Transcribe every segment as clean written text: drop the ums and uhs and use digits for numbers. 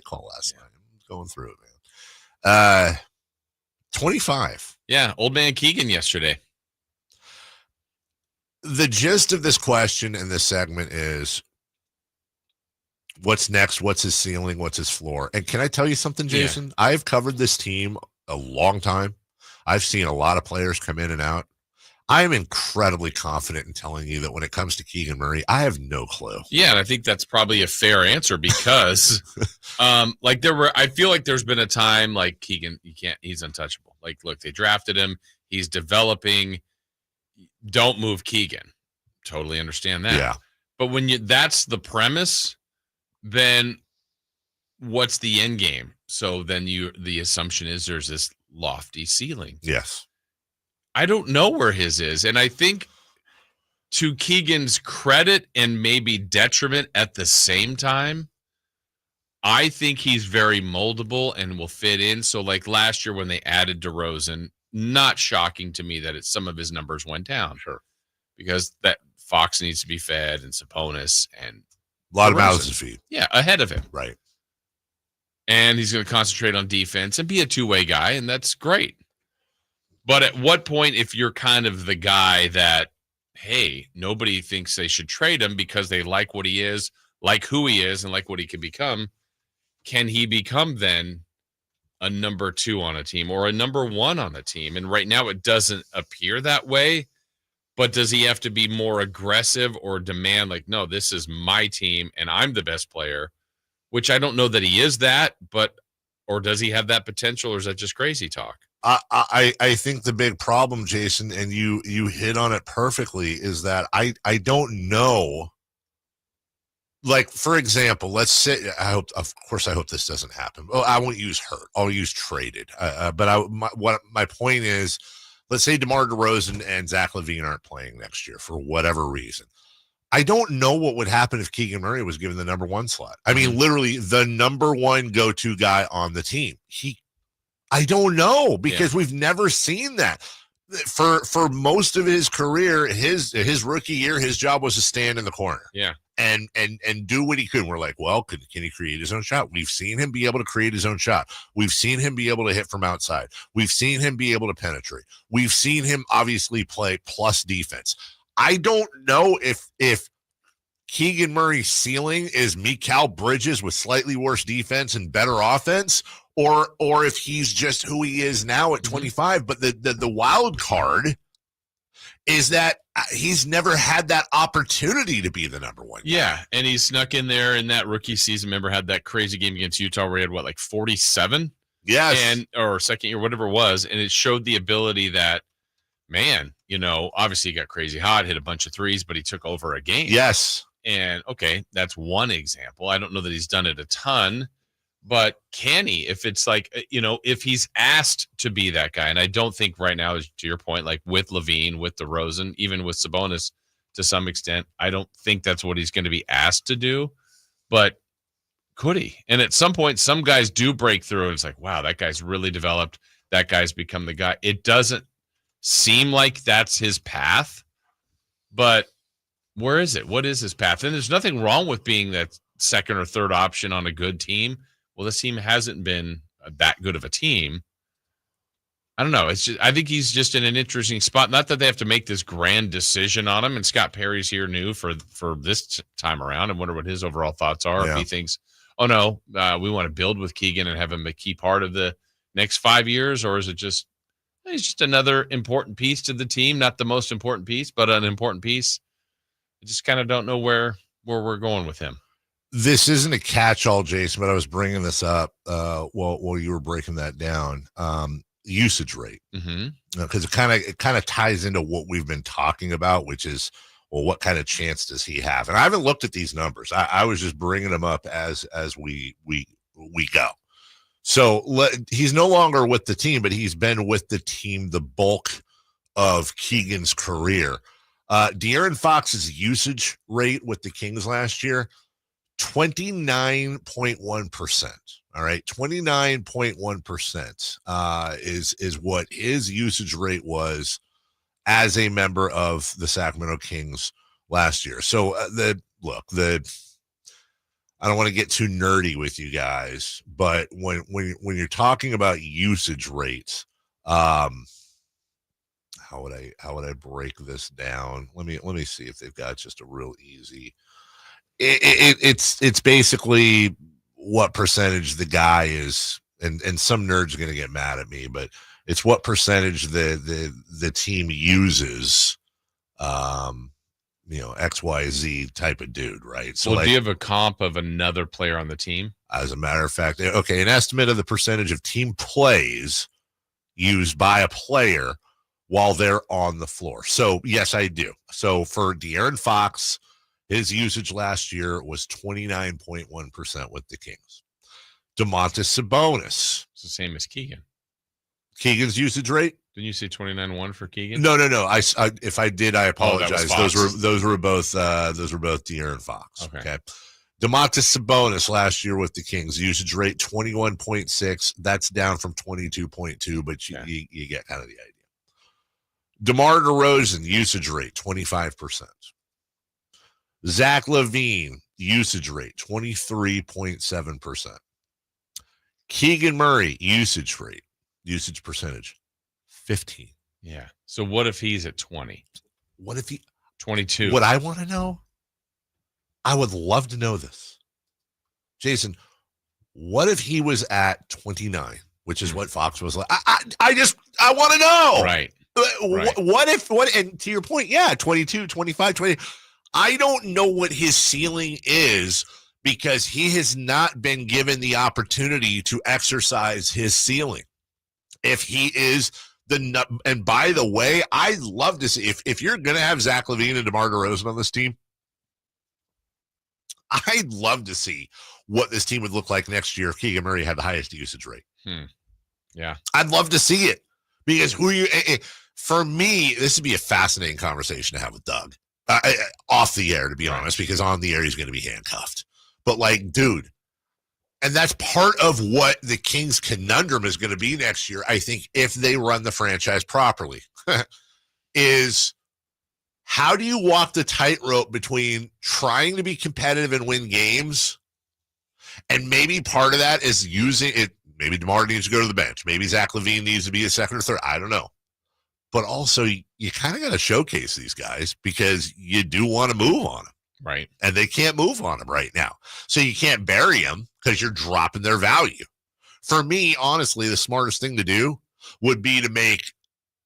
call last night. I'm going through it, man. 25. Yeah, old man Keegan yesterday. The gist of this question in this segment is, what's next? What's his ceiling? What's his floor? And can I tell you something, Jason? Yeah. I've covered this team a long time. I've seen a lot of players come in and out. I am incredibly confident in telling you that when it comes to Keegan Murray, I have no clue. Yeah, and I think that's probably a fair answer because, I feel like there's been a time like Keegan, he's untouchable. Like, look, they drafted him, he's developing. Don't move Keegan. Totally understand that. Yeah. But when that's the premise, then what's the end game? So then the assumption is there's this lofty ceiling. Yes. I don't know where his is. And I think to Keegan's credit and maybe detriment at the same time, I think he's very moldable and will fit in. So like last year when they added DeRozan, not shocking to me that some of his numbers went down. Sure. Because that Fox needs to be fed and Sabonis and a lot of mouths to feed. Yeah, ahead of him. Right. And he's going to concentrate on defense and be a two-way guy, and that's great. But at what point, if you're kind of the guy that, hey, nobody thinks they should trade him because they like what he is, like who he is, and like what he can become, can he become then a number 2 on a team or a number 1 on a team? And right now it doesn't appear that way. But does he have to be more aggressive or demand like, no, this is my team and I'm the best player, which I don't know that he is that, or does he have that potential, or is that just crazy talk? I think the big problem, Jason, and you hit on it perfectly, is that I don't know. Like, for example, let's say, of course, I hope this doesn't happen. Oh, I won't use hurt. I'll use traded. But my point is, let's say DeMar DeRozan and Zach LaVine aren't playing next year for whatever reason. I don't know what would happen if Keegan Murray was given the number 1 slot. I mean, literally the number 1 go-to guy on the team. I don't know, because we've never seen that. For most of his career, his rookie year, his job was to stand in the corner. Yeah. And do what he could. We're like, well, can he create his own shot? We've seen him be able to create his own shot. We've seen him be able to hit from outside. We've seen him be able to penetrate. We've seen him obviously play plus defense. I don't know if Keegan Murray's ceiling is Mikal Bridges with slightly worse defense and better offense, or if he's just who he is now at 25. But the wild card is that he's never had that opportunity to be the number 1 guy. Yeah, and he snuck in there in that rookie season. Remember, had that crazy game against Utah where he had, 47? Yes. Or second year, whatever it was, and it showed the ability that, man, obviously he got crazy hot, hit a bunch of threes, but he took over a game. Yes. And, okay, that's one example. I don't know that he's done it a ton, but can he? If it's like, if he's asked to be that guy, and I don't think right now, to your point, like with LaVine, with DeRozan, even with Sabonis to some extent, I don't think that's what he's going to be asked to do, but could he? And at some point, some guys do break through, and it's like, wow, that guy's really developed. That guy's become the guy. It doesn't seem like that's his path, but where is it? What is his path? And there's nothing wrong with being that second or third option on a good team. Well, this team hasn't been that good of a team. I don't know. It's just, I think he's just in an interesting spot. Not that they have to make this grand decision on him. And Scott Perry's here new for this time around. I wonder what his overall thoughts are. Yeah. If he thinks, oh no, we want to build with Keegan and have him a key part of the next 5 years, or is it just he's just another important piece to the team? Not the most important piece, but an important piece. I just kind of don't know where we're going with him. This isn't a catch-all, Jason, but I was bringing this up while you were breaking that down. Usage rate, because it kind of ties into what we've been talking about, which is, well, what kind of chance does he have? And I haven't looked at these numbers. I was just bringing them up as we go. So he's no longer with the team, but he's been with the team the bulk of Keegan's career. De'Aaron Fox's usage rate with the Kings last year, 29.1%. All right, 29.1% is what his usage rate was as a member of the Sacramento Kings last year. So I don't want to get too nerdy with you guys, but when you're talking about usage rates, how would I break this down? Let me see if they've got just a real easy. It's basically what percentage the guy is, and some nerds are going to get mad at me, but it's what percentage the team uses. XYZ type of dude, right? So, well, do you have a comp of another player on the team? As a matter of fact, okay, an estimate of the percentage of team plays used by a player while they're on the floor. So, yes, I do. So, for De'Aaron Fox, his usage last year was 29.1% with the Kings. Domantas Sabonis. It's the same as Keegan. Keegan's usage rate? Didn't you say 29.1 for Keegan? No. I if I did, I apologize. Those were both De'Aaron Fox. Okay. Domantas Sabonis last year with the Kings, usage rate 21.6. That's down from 22.2, but you get kind of the idea. DeMar DeRozan, usage rate 25%. Zach LaVine, usage rate 23.7%. Keegan Murray, usage percentage 15. Yeah. So what if he's at 20? What if he 22? What I want to know, I would love to know this. Jason, what if he was at 29, which is what Fox was like? I want to know. Right. What if, and to your point, 22, 25, 20. I don't know what his ceiling is because he has not been given the opportunity to exercise his ceiling. If he is and by the way, I'd love to see if you're going to have Zach LaVine and DeMar DeRozan on this team, I'd love to see what this team would look like next year if Keegan Murray had the highest usage rate. Yeah. I'd love to see it because for me, this would be a fascinating conversation to have with Doug off the air, to be honest, because on the air, he's going to be handcuffed. But dude, and that's part of what the Kings' conundrum is going to be next year, I think, if they run the franchise properly, is how do you walk the tightrope between trying to be competitive and win games? And maybe part of that is using it. Maybe DeMar needs to go to the bench. Maybe Zach LaVine needs to be a second or third. I don't know. But also, you kind of got to showcase these guys because you do want to move on them. Right. And they can't move on them right now. So you can't bury them because you're dropping their value. For me, honestly, the smartest thing to do would be to make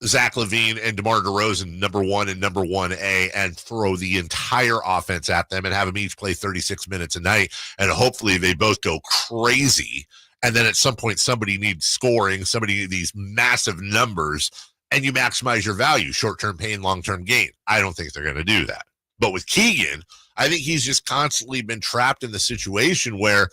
Zach LaVine and DeMar DeRozan number 1 and number 1A and throw the entire offense at them and have them each play 36 minutes a night. And hopefully they both go crazy. And then at some point, somebody needs scoring, these massive numbers, and you maximize your value, short-term pain, long-term gain. I don't think they're going to do that. But with Keegan, I think he's just constantly been trapped in the situation where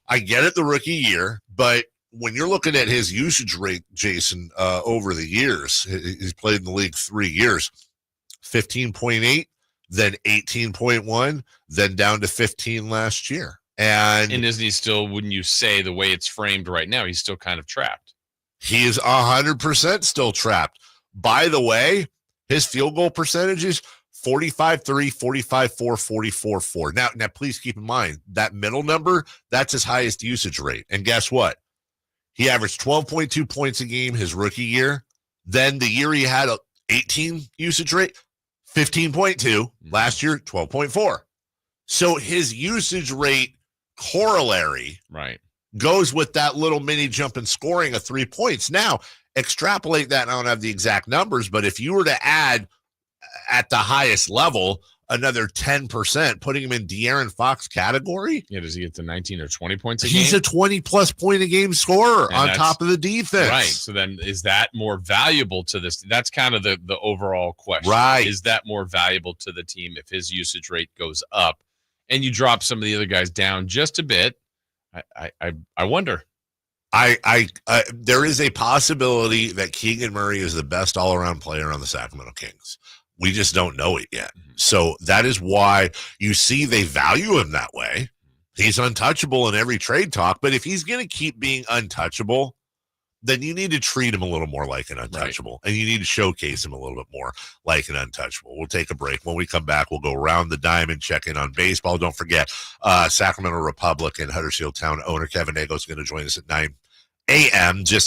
I get it the rookie year, but when you're looking at his usage rate, Jason, over the years, he's played in the league 3 years, 15.8, then 18.1, then down to 15 last year. And isn't he still, wouldn't you say, the way it's framed right now, he's still kind of trapped? He is 100% still trapped. By the way, his field goal percentages, 45-3, 45-4, 44-4. Now, please keep in mind, that middle number, that's his highest usage rate. And guess what? He averaged 12.2 points a game his rookie year. Then the year he had a 18 usage rate, 15.2. Last year, 12.4. So his usage rate corollary goes with that little mini jump in scoring of 3 points. Now, extrapolate that. I don't have the exact numbers, but if you were to add at the highest level another 10%, putting him in De'Aaron Fox category. Yeah, does he get to 19 or 20 points a game? He's a 20-plus point a game scorer on top of the defense. Right. So then is that more valuable to this? That's kind of the overall question. Right. Is that more valuable to the team if his usage rate goes up and you drop some of the other guys down just a bit? I wonder. There is a possibility that Keegan Murray is the best all-around player on the Sacramento Kings. We just don't know it yet. So that is why you see they value him that way. He's untouchable in every trade talk, but if he's going to keep being untouchable, then you need to treat him a little more like an untouchable, and you need to showcase him a little bit more like an untouchable. We'll take a break. When we come back, we'll go around the diamond, check in on baseball. Don't forget, Sacramento Republic and Huddersfield Town owner Kevin Nago is going to join us at 9 a.m. Just